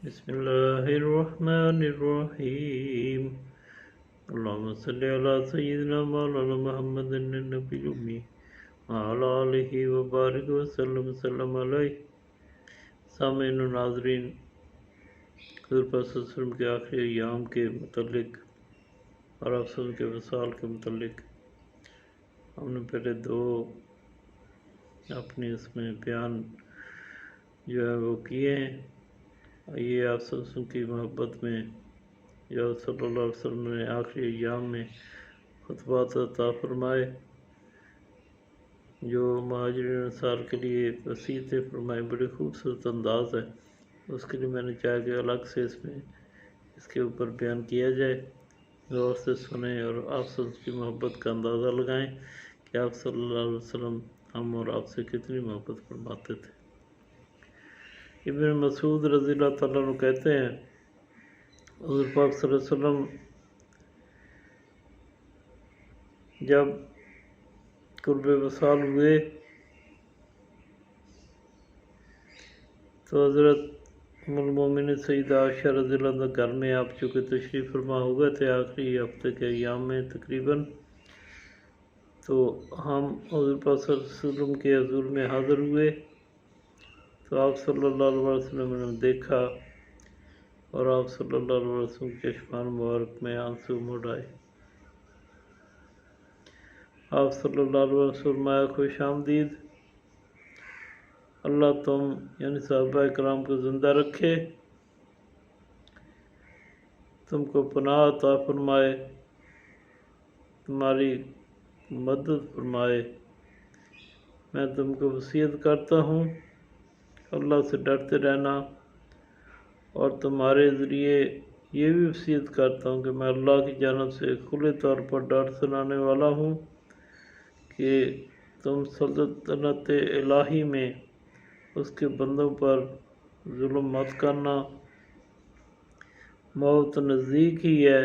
بسم اللہ الرحمن الرحیم اللہم صلی علی سیدنا مولانا محمد النبی الامی وعلی آلہ وبارک وسلم وسلم علیہ۔ سامعین و ناظرین، حضور پاک صلی اللہ علیہ وسلم کے آخری ایام کے متعلق اور آپ سب کے وصال کے متعلق ہم نے پہلے دو اپنی اس میں بیان جو ہے وہ کیے ہیں۔ یہ آپ سب کی محبت میں جو صلی اللہ علیہ وسلم نے آخری ایام میں خطبات عطا فرمائے، جو مہاجرین انصار کے لیے وصیتیں فرمائے، بڑی خوبصورت انداز ہے۔ اس کے لیے میں نے چاہا کہ الگ سے اس کے اوپر بیان کیا جائے، غور سے سنیں اور آپ سب کی محبت کا اندازہ لگائیں کہ آپ صلی اللہ علیہ وسلم ہم اور آپ سے کتنی محبت فرماتے تھے۔ ابن مسعود رضی اللہ تعالیٰ عنہ کہتے ہیں، حضور پاک صلی اللہ علیہ وسلم جب قرب وصال ہوئے تو حضرت ام المومنین سیدہ عائشہ رضی اللہ عنہ گھر میں آپ چونکہ تشریف فرما ہو گئے تھے آخری ہفتے کے ایام میں تقریباً، تو ہم حضور پاک صلی اللہ علیہ وسلم کے حضور میں حاضر ہوئے تو آپ صلی اللہ علیہ وسلم نے دیکھا اور آپ صلی اللہ علیہ وسلم کے چشمان مبارک میں آنسو مڑ آئے۔ آپ صلی اللہ علیہ وسلم فرمایا، خوش آمدید، اللہ تم یعنی صحابہ کرام کو زندہ رکھے، تم کو پناہ عطا فرمائے، تمہاری مدد فرمائے۔ میں تم کو وصیت کرتا ہوں اللہ سے ڈرتے رہنا، اور تمہارے ذریعے یہ بھی وصیت کرتا ہوں کہ میں اللہ کی جانب سے کھلے طور پر ڈر سنانے والا ہوں کہ تم سلطنت الہی میں اس کے بندوں پر ظلم مت کرنا، موت نزدیک ہی ہے،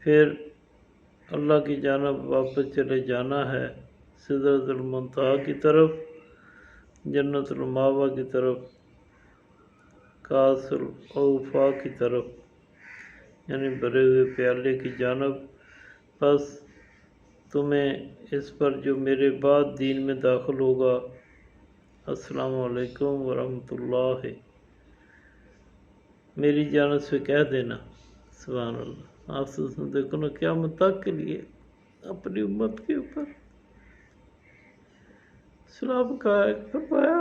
پھر اللہ کی جانب واپس چلے جانا ہے، سدرۃ المنتہا کی طرف، جنت المأویٰ کی طرف، کاس الاوفا کی طرف، یعنی بھرے ہوئے پیالے کی جانب۔ بس تمہیں اس پر جو میرے بعد دین میں داخل ہوگا، السلام علیکم ورحمۃ اللہ، میری جانب سے کہہ دینا۔ سبحان اللہ، آپ سے دیکھو نا قیامت تک کے لیے اپنی امت کے اوپر سلام کا فرمایا۔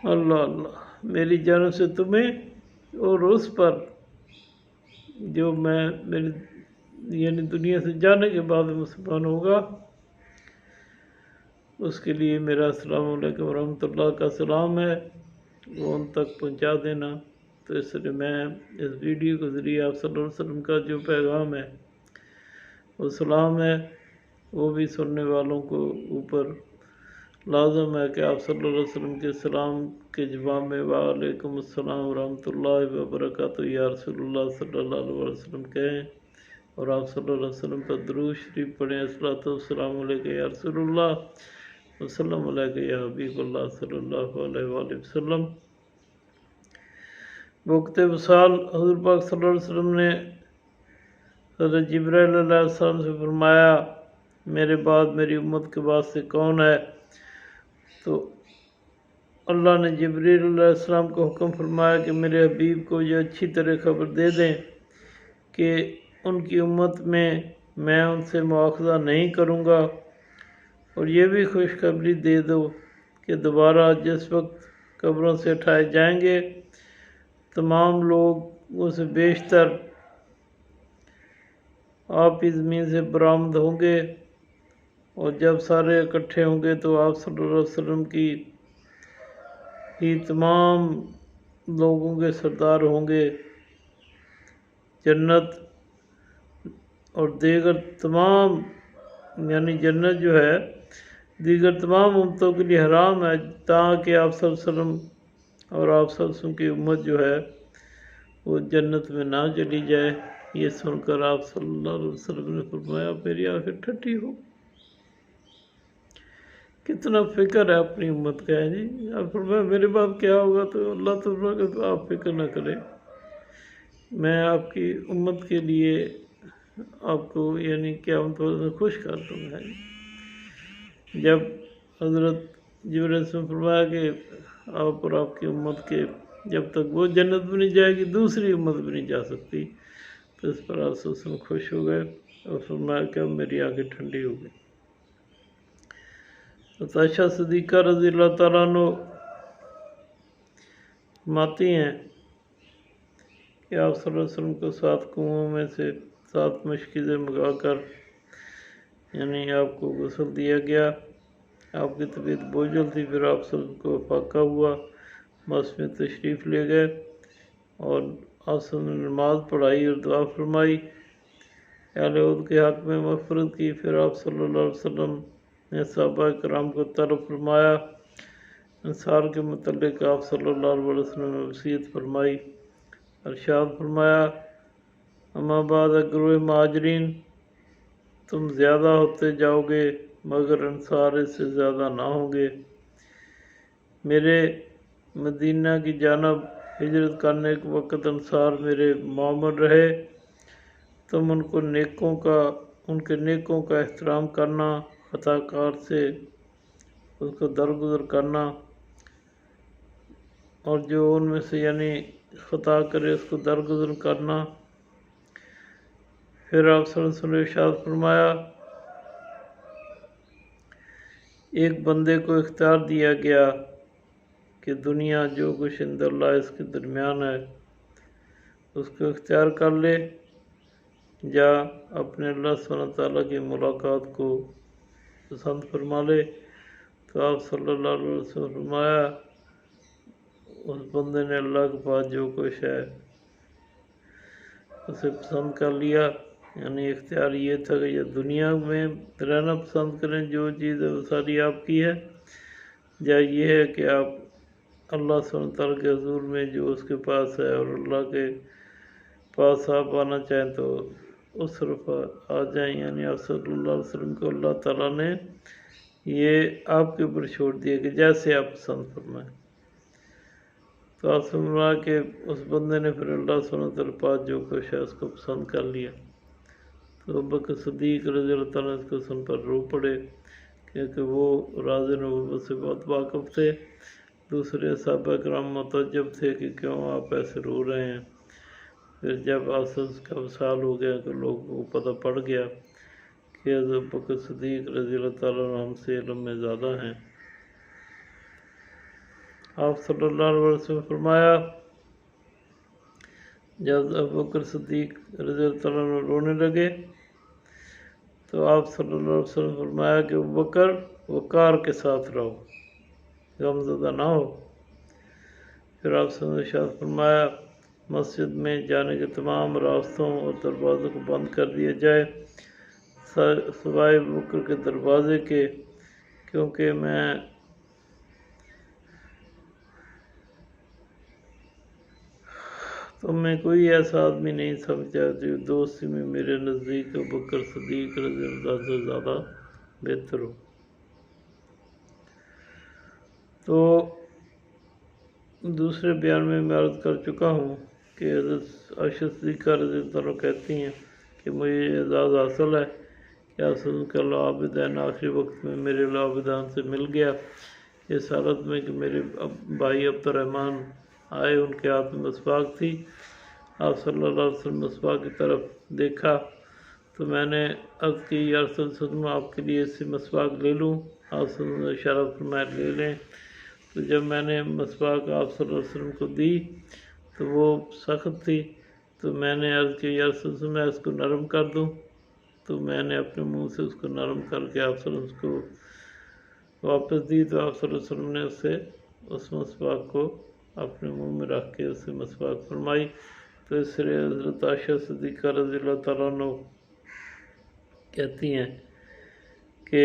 اللہ اللہ، میری جانب سے تمہیں اور اس پر جو میں میری یعنی دنیا سے جانے کے بعد مسلمان ہوگا، اس کے لیے میرا السلام علیکم ورحمۃ اللہ کا سلام ہے، وہ ان تک پہنچا دینا۔ تو اس لیے میں اس ویڈیو کے ذریعے آپ صلی اللہ علیہ وسلم کا جو پیغام ہے، وہ سلام ہے، وہ بھی سننے والوں کو اوپر لازم ہے کہ آپ صلی اللہ علیہ وسلم کے سلام کے جواب میں وعلیکم السلام ورحمۃ اللہ وبرکاتہ یا رسول اللہ صلی اللہ علیہ وسلم کہیں، اور آپ صلی اللہ علیہ وسلم پر درود شریف پڑھیں، الصلاۃ والسلام علیک یا رسول اللہ وسلم علیک یا حبیب اللہ صلی اللہ علیہ وآلہ وسلم۔ وقت وصال حضور پاک صلی اللہ علیہ وسلم نے حضرت جبرائیل علیہ السلام سے فرمایا، میرے بعد میری امت کے بعد سے کون ہے؟ تو اللہ نے جبرائیل علیہ السلام کو حکم فرمایا کہ میرے حبیب کو یہ اچھی طرح خبر دے دیں کہ ان کی امت میں ان سے مواخذہ نہیں کروں گا، اور یہ بھی خوشخبری دے دو کہ دوبارہ جس وقت قبروں سے اٹھائے جائیں گے، تمام لوگ اس سے بیشتر آپ ہی زمین سے برآمد ہوں گے، اور جب سارے اکٹھے ہوں گے تو آپ صلی اللہ علیہ وسلم کی ہی تمام لوگوں کے سردار ہوں گے۔ جنت اور دیگر تمام یعنی جنت جو ہے دیگر تمام امتوں کے لیے حرام ہے، تاکہ آپ صلی اللہ علیہ وسلم اور آپ صلی اللہ علیہ وسلم کی امت جو ہے وہ جنت میں نہ چلی جائے۔ یہ سن کر آپ صلی اللہ علیہ وسلم نے فرمایا، میری آنکھیں ٹھنڈی ہو۔ کتنا فکر ہے اپنی امت کا ہے جی. آپ فرمایا میرے بعد کیا ہوگا؟ تو اللہ تعالیٰ کہ تو آپ فکر نہ کریں، میں آپ کی امت کے لیے آپ کو یعنی قیامت میں خوش کر دوں گا. جب حضرت جبرائیل علیہ السلام فرمایا کہ آپ اور آپ کی امت کے جب تک وہ جنت بھی نہیں جائے گی دوسری امت بھی نہیں جا سکتی، تو اس پر آپ خوش ہو گئے اور فرمایا کہ اب میری آنکھیں ٹھنڈی ہو گئی. عائشہ صدیقہ رضی اللہ تعالیٰ عنہ فرماتی ہیں کہ آپ صلی اللہ علیہ وسلم کو 7 کنوؤں میں سے 7 مشکیزیں منگا کر یعنی آپ کو غسل دیا گیا. آپ کی طبیعت بوجھل تھی، پھر آپ صلی اللہ علیہ وسلم کو فاقہ ہوا، مسجد میں تشریف لے گئے اور آپ صلی اللہ علیہ وسلم نے نماز پڑھائی اور دعا فرمائی، اہل عہد کے حق میں مغفرت کی. پھر آپ صلی اللہ علیہ وسلم نے صحابہ کرام کو طلب فرمایا. انصار کے متعلق آپ صلی اللہ علیہ وسلم نے وصیت فرمائی، ارشاد فرمایا اما بعد گروہ مہاجرین، تم زیادہ ہوتے جاؤ گے مگر انصار اس سے زیادہ نہ ہوں گے. میرے مدینہ کی جانب ہجرت کرنے کے وقت انصار میرے معمر رہے. تم ان کے نیکوں کا احترام کرنا، خطا کار سے اس کو درگزر کرنا، اور جو ان میں سے یعنی خطا کرے اس کو درگزر کرنا. پھر آپ صلی اللہ علیہ وسلم نے ارشاد فرمایا ایک بندے کو اختیار دیا گیا کہ دنیا جو کچھ عند اللہ اس کے درمیان ہے اس کو اختیار کر لے، یا اپنے اللہ سبحانہ تعالیٰ کی ملاقات کو پسند فرما لے. تو آپ صلی اللہ علیہ وسلم فرمایا اس بندے نے اللہ کے پاس جو کچھ ہے اسے پسند کر لیا. یعنی اختیار یہ تھا کہ یا دنیا میں رہنا پسند کریں، جو چیز ہے وہ ساری آپ کی ہے، یا یہ ہے کہ آپ اللہ سبحانہ تعالیٰ کے حضور میں جو اس کے پاس ہے اور اللہ کے پاس آپ آنا چاہیں تو اس طرف آ جائیں. یعنی آپ صلی اللہ علیہ وسلم کو اللہ تعالیٰ نے یہ آپ کے اوپر چھوڑ دیا کہ جیسے آپ پسند فرمائیں. تو آپ سمجھا کہ اس بندے نے پھر اللہ سبحانہ تعالیٰ پاس جو کچھ ہے اس کو پسند کر لیا. تو ابوبکر صدیق رضی اللہ تعالیٰ اس کو سن پر رو پڑے کیونکہ وہ راز نبوت سے بہت واقف تھے. دوسرے صحابہ کرام متعجب تھے کہ کیوں آپ ایسے رو رہے ہیں. پھر جب آسس کا وصال ہو گیا کہ لوگوں کو پتہ پڑ گیا کہ حضرت ابوبکر صدیق رضی اللہ تعالیٰ عنہ ہم سے علم میں زیادہ ہیں، آپ صلی اللہ علیہ وسلم فرمایا جب ابوبکر صدیق رضی اللہ تعالیٰ عنہ رونے لگے تو آپ صلی اللہ علیہ وسلم فرمایا کہ ابوبکر وقار کے ساتھ رہو، غمزدہ نہ ہو. پھر آپ صلی اللہ علیہ وسلم نے فرمایا مسجد میں جانے کے تمام راستوں اور دروازوں کو بند کر دیا جائے سوائے ابوبکر کے دروازے کے، کیونکہ میں تم میں کوئی ایسا آدمی نہیں سمجھا جو دوستی میں میرے نزدیک ابوبکر صدیق رضی اللہ سے زیادہ بہتر ہو. تو دوسرے بیان میں عرض کر چکا ہوں کہ حضرت عائشہ صدیقہ رضی اللہ عنہ کہتی ہیں کہ مجھے اعزاز حاصل ہے کہ آپ صلی اللہ علیہ وسلم عابدین آخری وقت میں میرے عابدان سے مل گیا. اس حالت میں کہ میرے بھائی عبد الرحمن آئے، ان کے ہاتھ میں مسواک تھی. آپ صلی اللہ علیہ وسلم مسواک کی طرف دیکھا تو میں نے عرض کی یا رسول اللہ علیہ وسلم آپ کے لیے اس سے مسواک لے لوں؟ آپ صلی اللہ علیہ وسلم نے اشارہ فرمایا لے لیں. تو جب میں نے مسواک آپ صلی اللہ علیہ وسلم کو دی تو وہ سخت تھی، تو میں نے عرض کی یا رسول اللہ میں اس کو نرم کر دوں؟ تو میں نے اپنے منہ سے اس کو نرم کر کے آپ صلی اللہ علیہ وسلم کو واپس دی. تو آپ صلی اللہ علیہ وسلم نے اس مسواک کو اپنے منہ میں رکھ کے اسے مسواک فرمائی. تو اس سے حضرت عائشہ صدیقہ رضی اللہ تعالیٰ عنہ کہتی ہیں کہ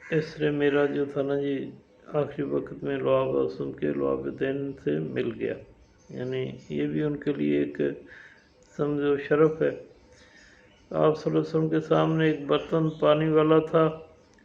اس سے میرا جو تھا نا جی آخری وقت میں لعاب وسلم کے لعاب دین سے مل گیا. یعنی یہ بھی ان کے لیے ایک سمجھو شرف ہے. آپ صلی اللہ علیہ وسلم کے سامنے ایک برتن پانی والا تھا.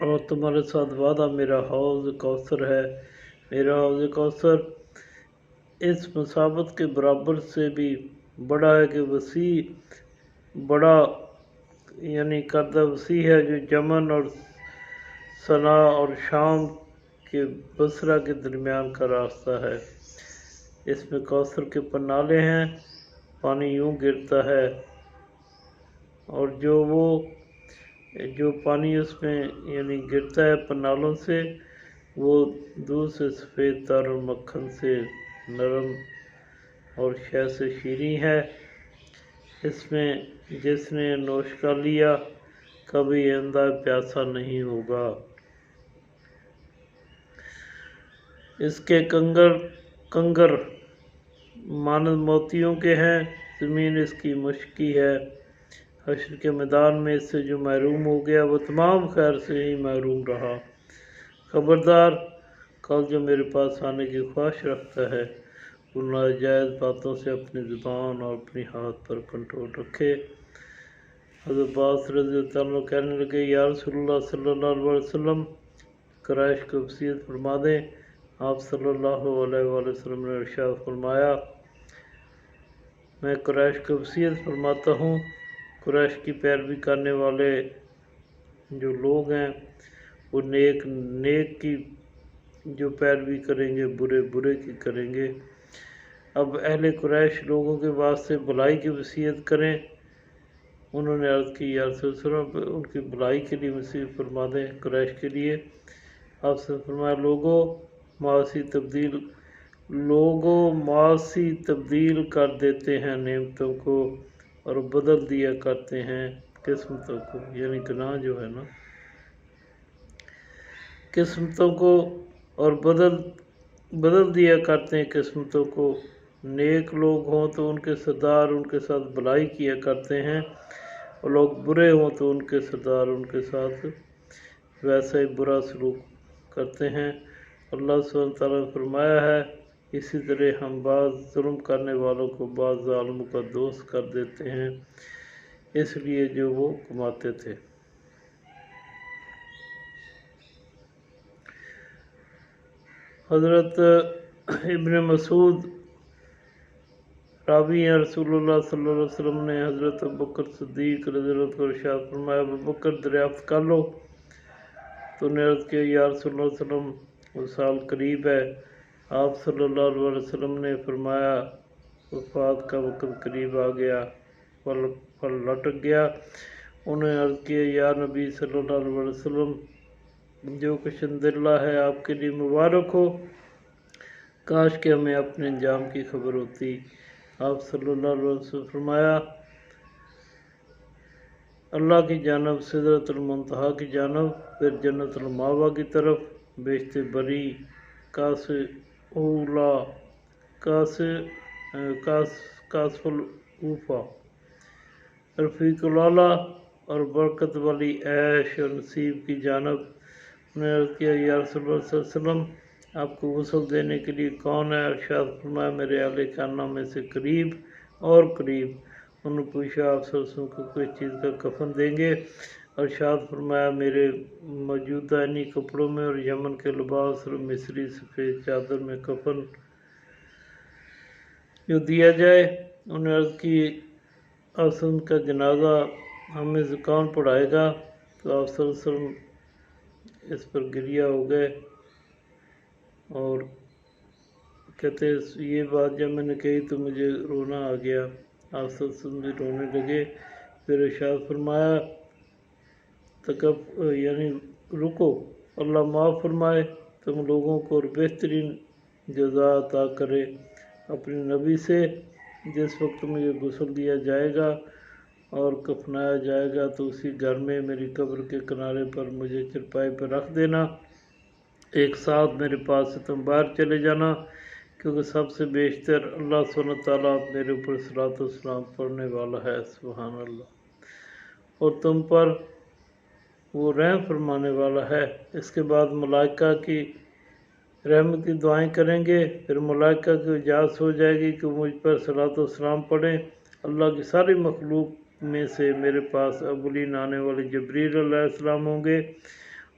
اور تمہارے ساتھ وعدہ میرا حوض کوثر ہے۔ میرا حوض کوثر اس مسابت کے برابر سے بھی بڑا ہے کہ وسیع بڑا یعنی کردہ وسیع ہے، جو یمن اور صنعا اور شام کے بصرہ کے درمیان کا راستہ ہے۔ اس میں کوثر کے پنالے ہیں، پانی یوں گرتا ہے، اور جو پانی اس میں یعنی گرتا ہے پنالوں سے، وہ دودھ سے سفید تر اور مکھن سے نرم اور شہد سے شیریں ہے۔ اس میں جس نے نوش کر لیا کبھی آئندہ پیاسا نہیں ہوگا۔ اس کے کنگر مانند موتیوں کے ہیں، زمین اس کی مشکی ہے۔ حشر کے میدان میں اس سے جو محروم ہو گیا وہ تمام خیر سے ہی محروم رہا۔ خبردار، کل جو میرے پاس آنے کی خواہش رکھتا ہے وہ ناجائز باتوں سے اپنی زبان اور اپنی ہاتھ پر کنٹرول رکھے۔ حضرت عباس رضی اللہ عنہ کہنے لگے، یا رسول اللہ صلی اللہ علیہ وسلم، قریش کو وصیت فرما دیں۔ آپ صلی اللہ علیہ وآلہ وسلم نے ارشاد فرمایا، میں قریش کو وصیت فرماتا ہوں، قریش کی پیروی کرنے والے جو لوگ ہیں وہ نیک کی جو پیروی کریں گے، برے کی کریں گے۔ اب اہل قریش لوگوں کے واسطے بھلائی کی وصیت کریں۔ انہوں نے عرض کی، یا رسول اللہ، ان کی بھلائی کے لیے وصیت فرما دیں قریش کے لیے۔ آپ سے فرمایا، لوگوں معاصی تبدیل کر دیتے ہیں نعمتوں کو اور بدل دیا کرتے ہیں قسمتوں کو، یعنی گناہ جو ہے نا، قسمتوں کو، اور بدل دیا کرتے ہیں قسمتوں کو۔ نیک لوگ ہوں تو ان کے سردار ان کے ساتھ بھلائی کیا کرتے ہیں، اور لوگ برے ہوں تو ان کے سردار ان کے ساتھ ویسا ہی برا سلوک کرتے ہیں۔ اللہ سبحانہ وتعالیٰ نے فرمایا ہے، اسی طرح ہم بعض ظلم کرنے والوں کو بعض ظالموں کا دوست کر دیتے ہیں، اس لیے جو وہ کماتے تھے۔ حضرت ابن مسعود راوی ہیں، رسول اللہ صلی اللہ علیہ وسلم نے حضرت ابوبکر صدیق رضی اللہ عنہ کو ارشاد فرمایا، ابوبکر دریافت کر لو۔ تو نے عرض کیا، یا رسول اللہ صلی اللہ علیہ وسلم، وہ سال قریب ہے۔ آپ صلی اللہ علیہ وسلم نے فرمایا، وفات کا وقت قریب آ گیا، پل لٹک گیا۔ انہوں نے عرض کیا، یا نبی صلی اللہ علیہ وسلم، جو کچھ اندر ہے آپ کے لیے مبارک ہو، کاش کہ ہمیں اپنے انجام کی خبر ہوتی۔ آپ صلی اللہ علیہ وسلم فرمایا، اللہ کی جانب، سدرۃ المنتہا کی جانب، پھر جنت المأویٰ کی طرف، بیشت بری، کاسف الوفا، رفیق الاعلیٰ اور برکت والی عیش اور نصیب کی جانب۔ انہوں نے عرض کیا، یا رسول اللہ صلی اللہ علیہ وسلم، آپ کو غسل دینے کے لیے کون ہے؟ ارشاد فرمایا، میرے اہل خانہ میں سے قریب اور قریب۔ انہوں نے پوچھا، آپ صلی اللہ علیہ وسلم کو کوئی چیز کا کفن دیں گے؟ ارشاد فرمایا، میرے موجودہ انی کپڑوں میں اور یمن کے لباس اور مصری سفید چادر میں کفن جو دیا جائے۔ انہوں نے عرض کی، آپ صلی اللہ علیہ وسلم کا جنازہ ہمیں کون پڑھائے گا؟ تو آپ صلی اللہ علیہ وسلم اس پر گریہ ہو گئے اور کہتے یہ بات جب میں نے کہی تو مجھے رونا آ گیا۔ آپ صلی اللہ علیہ وسلم بھی رونے لگے۔ پھر ارشاد فرمایا، یعنی رکو، اللہ معاف فرمائے، تم لوگوں کو اور بہترین جزا عطا کرے اپنے نبی سے۔ جس وقت مجھے غسل دیا جائے گا اور کفنایا جائے گا تو اسی گھر میں میری قبر کے کنارے پر مجھے چرپائی پر رکھ دینا، ایک ساتھ میرے پاس سے تم باہر چلے جانا، کیونکہ سب سے بیشتر اللہ سبحانہ وتعالیٰ میرے اوپر صلاۃ و سلام پڑھنے والا ہے، سبحان اللہ، اور تم پر وہ رحم فرمانے والا ہے۔ اس کے بعد ملائکہ کی رحمت کی دعائیں کریں گے، پھر ملائکہ کی اجازت ہو جائے گی کہ مجھ پر صلاۃ و سلام پڑھیں۔ اللہ کی ساری مخلوق میں سے میرے پاس اولین آنے والے جبریل علیہ السلام ہوں گے،